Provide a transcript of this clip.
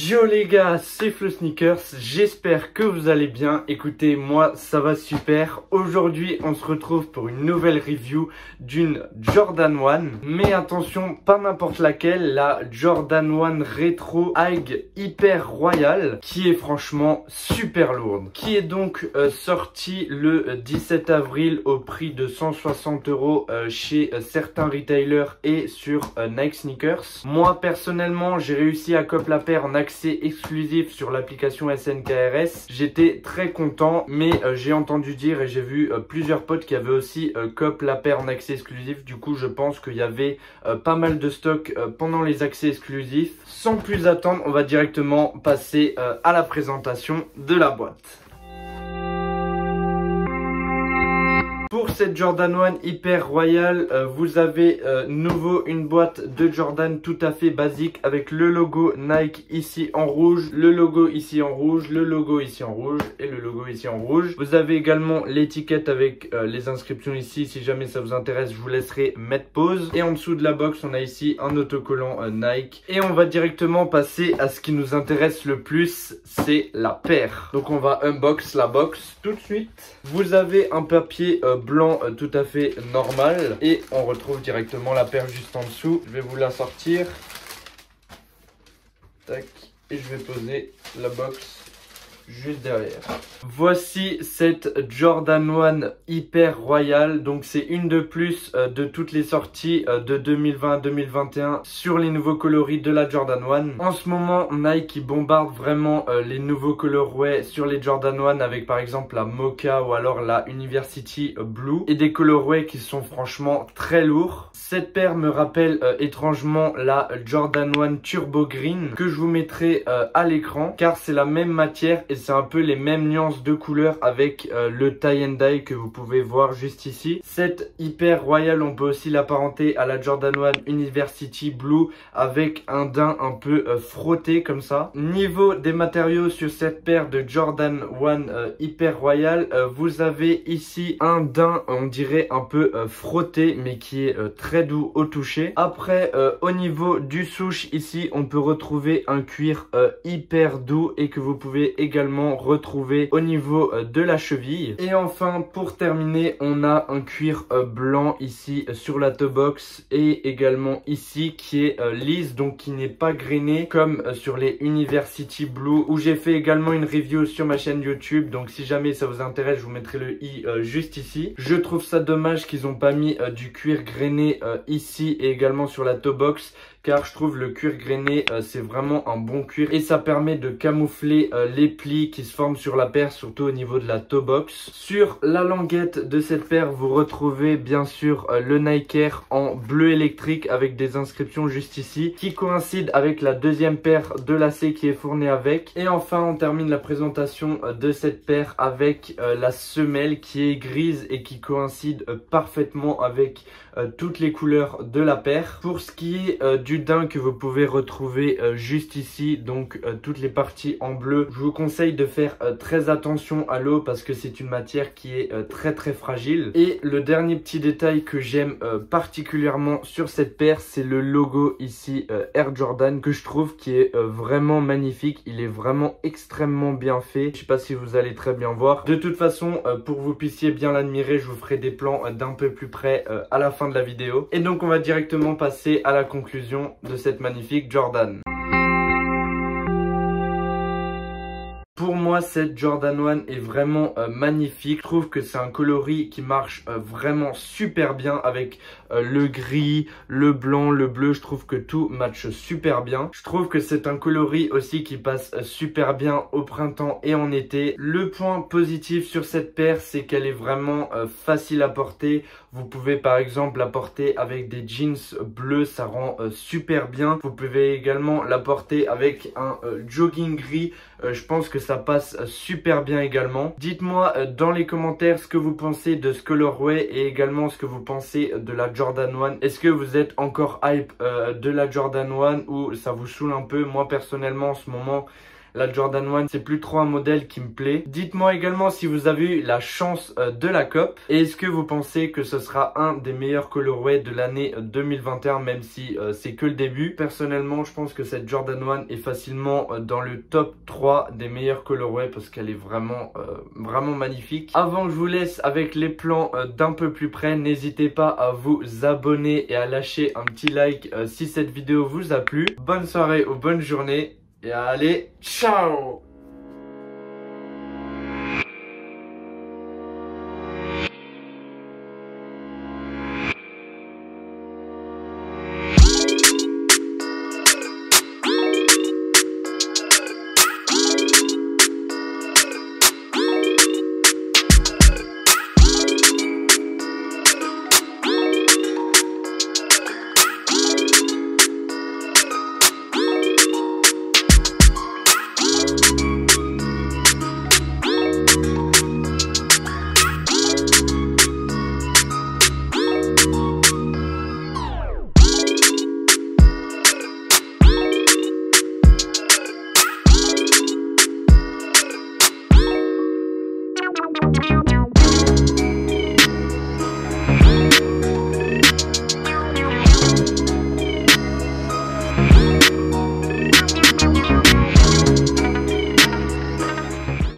Yo les gars, c'est Flo Sneakers, j'espère que vous allez bien. Écoutez, moi ça va super. Aujourd'hui on se retrouve pour une nouvelle review d'une Jordan 1. Mais attention, pas n'importe laquelle, la Jordan 1 Retro High Hyper Royal, qui est franchement super lourde. Qui est donc sortie le 17 avril au prix de 160 € chez certains retailers et sur Nike Sneakers. Moi personnellement j'ai réussi à copier la paire en accès exclusif sur l'application SNKRS. J'étais très content, mais j'ai entendu dire et j'ai vu plusieurs potes qui avaient aussi copié la paire en accès exclusif. Du coup je pense qu'il y avait pas mal de stock pendant les accès exclusifs. Sans plus attendre, on va directement passer à la présentation de la boîte. Pour cette Jordan 1 Hyper Royal, vous avez nouveau une boîte de Jordan tout à fait basique avec le logo Nike ici en rouge, le logo ici en rouge, le logo ici en rouge et le logo ici en rouge. Vous avez également l'étiquette avec les inscriptions ici. Si jamais ça vous intéresse, je vous laisserai mettre pause. Et en dessous de la box, on a ici un autocollant Nike. Et on va directement passer à ce qui nous intéresse le plus, c'est la paire. Donc on va unbox la box tout de suite. Vous avez un papier blanc tout à fait normal et on retrouve directement la paire juste en dessous. Je vais vous la sortir. Tac. Et je vais poser la box juste derrière. Voici cette Jordan 1 Hyper Royal. Donc c'est une de plus de toutes les sorties de 2020 à 2021 sur les nouveaux coloris de la Jordan 1. En ce moment, Nike bombarde vraiment les nouveaux colorways sur les Jordan 1 avec par exemple la Mocha ou alors la University Blue et des colorways qui sont franchement très lourds. Cette paire me rappelle étrangement la Jordan 1 Turbo Green que je vous mettrai à l'écran car c'est la même matière et c'est un peu les mêmes nuances de couleurs avec le tie and dye que vous pouvez voir juste ici. Cette Hyper Royal, on peut aussi l'apparenter à la Jordan 1 University Blue avec un daim un peu frotté comme ça. Niveau des matériaux sur cette paire de Jordan 1 Hyper Royal, vous avez ici un daim, on dirait un peu frotté mais qui est très doux au toucher. Après, au niveau du souche ici, on peut retrouver un cuir hyper doux et que vous pouvez également retrouver au niveau de la cheville. Et enfin, pour terminer, on a un cuir blanc ici sur la toe box et également ici qui est lisse, donc qui n'est pas grainé comme sur les University Blue où j'ai fait également une review sur ma chaîne YouTube. Donc si jamais ça vous intéresse, je vous mettrai le i juste ici. Je trouve ça dommage qu'ils n'ont pas mis du cuir grainé ici et également sur la toe box, car je trouve le cuir grainé c'est vraiment un bon cuir et ça permet de camoufler les plis qui se forment sur la paire, surtout au niveau de la toe box. Sur la languette de cette paire, vous retrouvez bien sûr le Nike Air en bleu électrique avec des inscriptions juste ici qui coïncident avec la deuxième paire de lacets qui est fournie avec. Et enfin, on termine la présentation de cette paire avec la semelle qui est grise et qui coïncide parfaitement avec toutes les couleurs de la paire. Pour ce qui est du daim que vous pouvez retrouver juste ici, donc toutes les parties en bleu, je vous conseille de faire très attention à l'eau parce que c'est une matière qui est très fragile. Et le dernier petit détail que j'aime particulièrement sur cette paire, c'est le logo ici Air Jordan que je trouve qui est vraiment magnifique. Il est vraiment extrêmement bien fait. Je sais pas si vous allez très bien voir. De toute façon, pour que vous puissiez bien l'admirer, je vous ferai des plans d'un peu plus près à la fin de la vidéo. Et donc on va directement passer à la conclusion de cette magnifique Jordan. Pour moi, cette Jordan 1 est vraiment magnifique. Je trouve que c'est un coloris qui marche vraiment super bien avec le gris, le blanc, le bleu. Je trouve que tout matche super bien. Je trouve que c'est un coloris aussi qui passe super bien au printemps et en été. Le point positif sur cette paire, c'est qu'elle est vraiment facile à porter. Vous pouvez par exemple la porter avec des jeans bleus, ça rend super bien. Vous pouvez également la porter avec un jogging gris. Je pense que ça passe super bien également. Dites-moi dans les commentaires ce que vous pensez de ce colorway et également ce que vous pensez de la Jordan 1. Est-ce que vous êtes encore hype de la Jordan 1 ou ça vous saoule un peu? Moi personnellement en ce moment, la Jordan 1 c'est plus trop un modèle qui me plaît. Dites-moi également si vous avez eu la chance de la COP et est-ce que vous pensez que ce sera un des meilleurs colorways de l'année 2021, même si c'est que le début. Personnellement, je pense que cette Jordan 1 est facilement dans le top 3 des meilleurs colorways parce qu'elle est vraiment magnifique. Avant que je vous laisse avec les plans d'un peu plus près, n'hésitez pas à vous abonner et à lâcher un petit like si cette vidéo vous a plu. Bonne soirée ou bonne journée et allez, ciao!